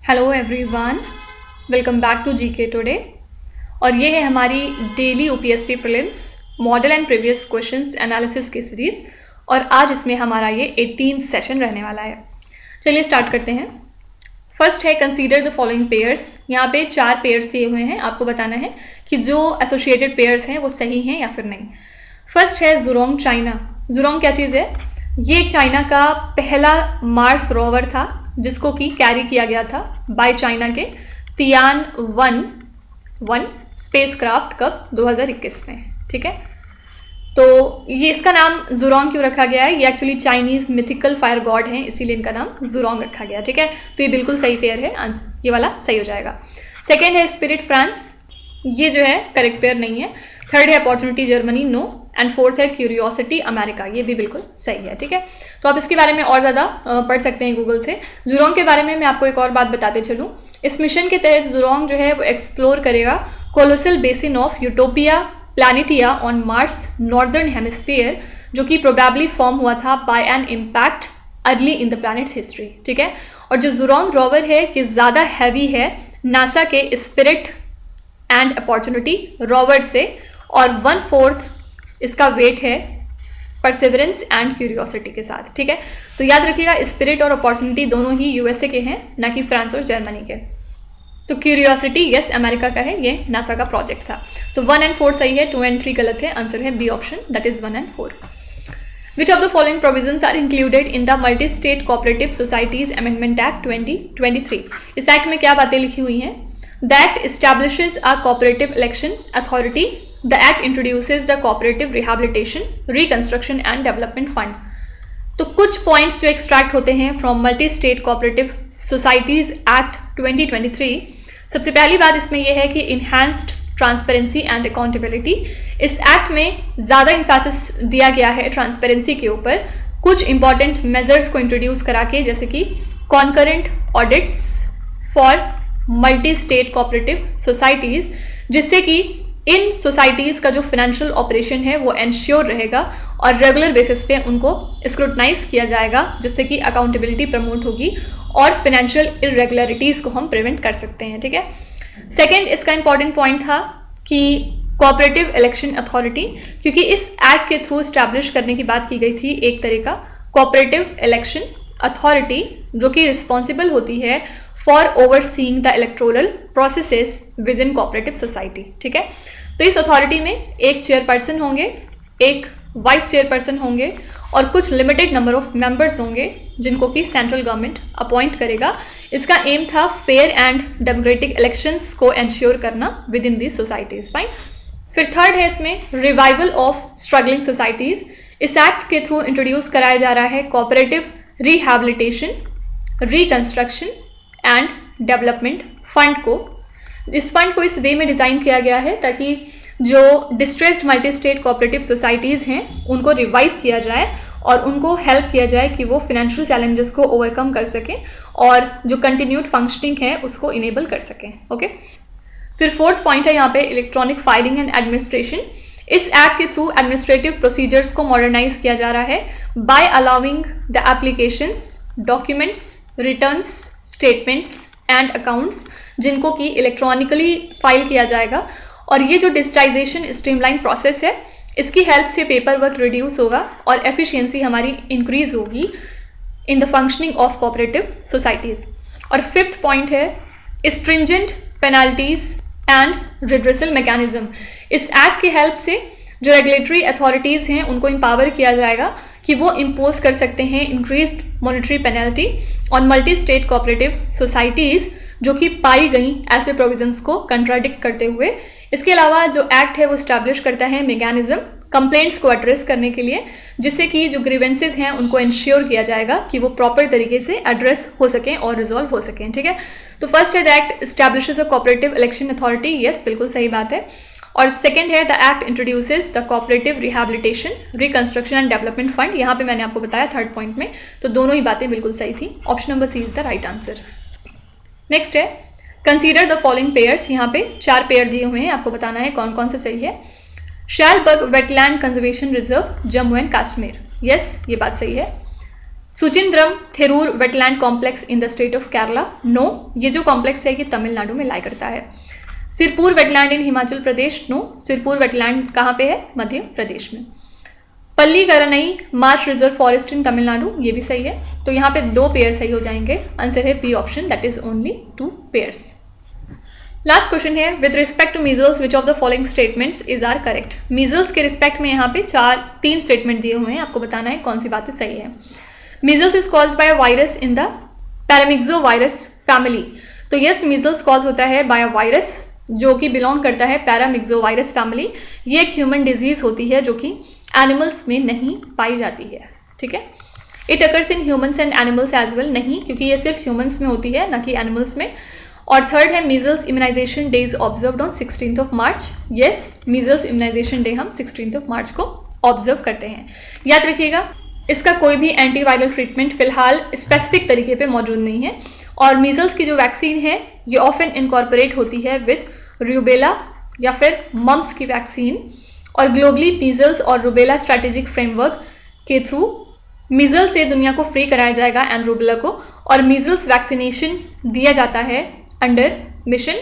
Hello everyone, welcome back to GK today. और ये है हमारी daily UPSC prelims model and previous questions analysis की सीरीज़। और आज इसमें हमारा ये 18th सेशन रहने वाला है। चलिए स्टार्ट करते हैं। फर्स्ट है कंसीडर द फॉलोइंग पेयर्स। यहाँ पे 4 पेयर्स दिए हुए हैं, आपको बताना है कि जो एसोसिएटेड पेयर्स हैं वो सही हैं या फिर नहीं। फर्स्ट है ज़ुरोंग चाइना। ज़ुरोंग क्या चीज़ है? ये चाइना का पहला मार्स रोवर था जिसको कि कैरी किया गया था बाय चाइना के तियान-1 स्पेसक्राफ्ट कब 2021 में। ठीक है, तो ये इसका नाम ज़ुरोंग क्यों रखा गया है? ये actually Chinese mythical fire God हैं, इसीलिए इनका नाम ज़ुरोंग रखा गया। ठीक है, तो ये बिल्कुल सही पेयर है, ये वाला सही हो जाएगा। सेकेंड है स्पिरिट फ्रांस, ये जो है करेक्ट पेयर नहीं है। थर्ड है opportunity Germany, no. And fourth है क्यूरियोसिटी अमेरिका, ये भी बिल्कुल सही है। ठीक है, तो आप इसके बारे में और ज़्यादा पढ़ सकते हैं गूगल से। ज़ुरोंग के बारे में मैं आपको एक और बात बताते चलूँ। इस मिशन के तहत ज़ुरोंग जो है वो एक्सप्लोर करेगा colossal basin of Utopia Planitia on Mars northern hemisphere, जो कि प्रोबेबली फॉर्म हुआ था by an impact early in the planet's history. ठीक है, और जो ज़ुरोंग रोवर है कि ज़्यादा हैवी है नासा के स्पिरिट एंड अपॉर्चुनिटी रोवर से, और 1/4 इसका वेट है परसेवरेंस एंड क्यूरियोसिटी के साथ। ठीक है, तो याद रखिएगा स्पिरिट और अपॉर्चुनिटी दोनों ही यूएसए के हैं, ना कि फ्रांस और जर्मनी के। तो क्यूरियोसिटी यस अमेरिका का है, ये नासा का प्रोजेक्ट था। तो 1 और 4 सही है, 2 और 3 गलत है। आंसर है बी ऑप्शन, दैट इज 1 और 4। Which of the following provisions are included in the Multi-State Cooperative Societies Amendment Act 2023? इस एक्ट में क्या बातें लिखी हुई हैं? The act establishes a cooperative election authority. The act introduces the Cooperative Rehabilitation, Reconstruction and Development Fund. तो कुछ points जो एक्सट्रैक्ट होते हैं from multi state cooperative societies act 2023। सबसे पहली बात इसमें यह है कि इन्हांस्ड ट्रांसपेरेंसी एंड अकाउंटेबिलिटी। इस एक्ट में ज़्यादा इंफेसिस दिया गया है ट्रांसपेरेंसी के ऊपर, कुछ इंपॉर्टेंट मेजर्स को इंट्रोड्यूस करा के, जैसे कि concurrent audits for multi state cooperative societies, जिससे कि इन सोसाइटीज़ का जो फाइनेंशियल ऑपरेशन है वो एंश्योर रहेगा और रेगुलर बेसिस पे उनको स्क्रूटनाइज किया जाएगा, जिससे कि अकाउंटेबिलिटी प्रमोट होगी और फाइनेंशियल इरेगुलरिटीज़ को हम प्रिवेंट कर सकते हैं। ठीक है, सेकेंड इसका इंपॉर्टेंट पॉइंट था कि कोऑपरेटिव इलेक्शन अथॉरिटी, क्योंकि इस एक्ट के थ्रू स्टैब्लिश करने की बात की गई थी एक तरह का कोऑपरेटिव इलेक्शन अथॉरिटी, जो कि रिस्पॉन्सिबल होती है for overseeing the electoral processes with in cooperative society. ठीक है, तो इस अथॉरिटी में एक चेयरपर्सन होंगे, एक वाइस चेयरपर्सन होंगे और कुछ लिमिटेड नंबर ऑफ मेंबर्स होंगे जिनको कि सेंट्रल गवर्नमेंट अपॉइंट करेगा। इसका एम था फेयर एंड डेमोक्रेटिक इलेक्शंस को एंश्योर करना with in the societies. Fine. फिर थर्ड है इसमें रिवाइवल ऑफ स्ट्रगलिंग सोसाइटीज। इस एक्ट के थ्रू इंट्रोड्यूस कराया जा रहा है cooperative rehabilitation, reconstruction and development fund को। इस फंड को इस वे में डिज़ाइन किया गया है ताकि जो distressed multi state cooperative societies हैं उनको रिवाइव किया जाए और उनको हेल्प किया जाए कि वो फाइनेंशियल चैलेंजेस को ओवरकम कर सकें और जो कंटिन्यूड फंक्शनिंग है उसको इनेबल कर सकें। ओके, फिर फोर्थ पॉइंट है यहाँ पे इलेक्ट्रॉनिक फाइलिंग एंड एडमिनिस्ट्रेशन। इस एक्ट के थ्रू एडमिनिस्ट्रेटिव प्रोसीजर्स को मॉडर्नाइज किया जा रहा है bye allowing the applications, documents, returns, statements and accounts जिनको कि इलेक्ट्रॉनिकली फाइल किया जाएगा। और ये जो डिजिटाइजेशन स्ट्रीमलाइन प्रोसेस है, इसकी हेल्प से पेपर वर्क रिड्यूस होगा और एफिशिएंसी हमारी इंक्रीज होगी in the functioning of cooperative societies. और फिफ्थ पॉइंट है stringent penalties and redressal mechanism. इस एक्ट की हेल्प से जो रेगुलेटरी अथॉरिटीज़ हैं उनको एम्पावर किया जाएगा कि वो इम्पोज कर सकते हैं increased monetary penalty on multi state cooperative societies जो कि पाई गई ऐसे प्रोविजंस को कंट्राडिक्ट करते हुए। इसके अलावा जो एक्ट है वो स्टैब्लिश करता है मैकेनिज्म कंप्लेंट्स को एड्रेस करने के लिए, जिससे कि जो ग्रीवेंसेज हैं उनको इंश्योर किया जाएगा कि वो प्रॉपर तरीके से एड्रेस हो सकें और रिजॉल्व हो सकें। ठीक है, तो फर्स्ट है the act establishes a cooperative election authority, yes बिल्कुल सही बात है। और सेकेंड है the act introduces the cooperative rehabilitation, reconstruction and development fund. यहाँ पे मैंने आपको बताया थर्ड पॉइंट में, तो दोनों ही बातें बिल्कुल सही थी। Option number C is the right answer. Next है कंसीडर द फॉलोइंग पेयर्स। यहाँ पे 4 पेयर दिए हुए हैं, आपको बताना है कौन कौन से सही है। Shallabugh wetland conservation reserve, Jammu and Kashmir, yes ये बात सही है। Suchindram Theroor wetland complex in the state of Kerala? No, ये जो कॉम्प्लेक्स है ये तमिलनाडु में लाई करता है। सिरपुर वेटलैंड इन हिमाचल प्रदेश? नो, सिरपुर वेटलैंड कहाँ पे है? मध्य प्रदेश में। पल्लीकरनई मार्श रिजर्व फॉरेस्ट इन तमिलनाडु? ये भी सही है। तो यहाँ पे 2 पेयर सही हो जाएंगे। आंसर है b option, that is only 2 pairs. Last question है, with respect to measles which of the following statements is are correct? Measles के रिस्पेक्ट में यहाँ पे 3 स्टेटमेंट दिए हुए हैं, आपको बताना है कौन सी बातें सही है। Measles is caused by a virus in the paramyxovirus family? तो यस, मीजल्स कॉज होता है बाय अ वायरस जो कि बिलोंग करता है पैरामिक्सोवायरस फैमिली। ये एक ह्यूमन डिजीज होती है जो कि एनिमल्स में नहीं पाई जाती है, ठीक है। It occurs in humans and animals as well? नहीं, क्योंकि ये सिर्फ ह्यूमन्स में होती है, ना कि एनिमल्स में। और थर्ड है, measles immunization day is observed on 16th of March? Yes, measles immunization day हम 16th ऑफ मार्च को ऑब्जर्व करते हैं। याद रखिएगा, इसका कोई भी एंटीवायरल ट्रीटमेंट फिलहाल स्पेसिफिक तरीके पे मौजूद नहीं है। और मीजल्स की जो वैक्सीन है ये ऑफन इनकॉर्पोरेट होती है विद रूबेला या फिर मम्स की वैक्सीन। और ग्लोबली मीजल्स और रूबेला स्ट्रैटेजिक फ्रेमवर्क के थ्रू मीजल्स से दुनिया को फ्री कराया जाएगा एंड रूबेला को। और मीजल्स वैक्सीनेशन दिया जाता है अंडर मिशन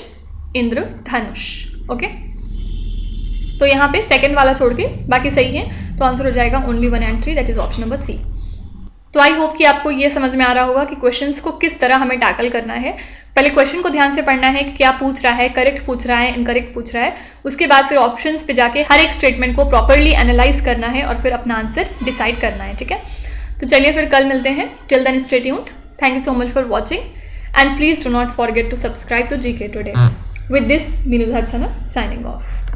इंद्रधनुष। ओके, तो यहाँ पे सेकंड वाला छोड़ के बाकी सही है, तो आंसर हो जाएगा only 1 and 3, that is option number C. तो आई होप कि आपको ये समझ में आ रहा होगा कि क्वेश्चंस को किस तरह हमें टैकल करना है। पहले क्वेश्चन को ध्यान से पढ़ना है कि क्या पूछ रहा है, करेक्ट पूछ रहा है, इनकरेक्ट पूछ रहा है। उसके बाद फिर ऑप्शंस पे जाके हर एक स्टेटमेंट को प्रॉपरली एनालाइज करना है और फिर अपना आंसर डिसाइड करना है, ठीक है। तो चलिए फिर कल मिलते हैं। Till then stay tuned. Thank you so much for watching and please do not forget to subscribe to GK Today. With this, Minu Dhadsana signing off.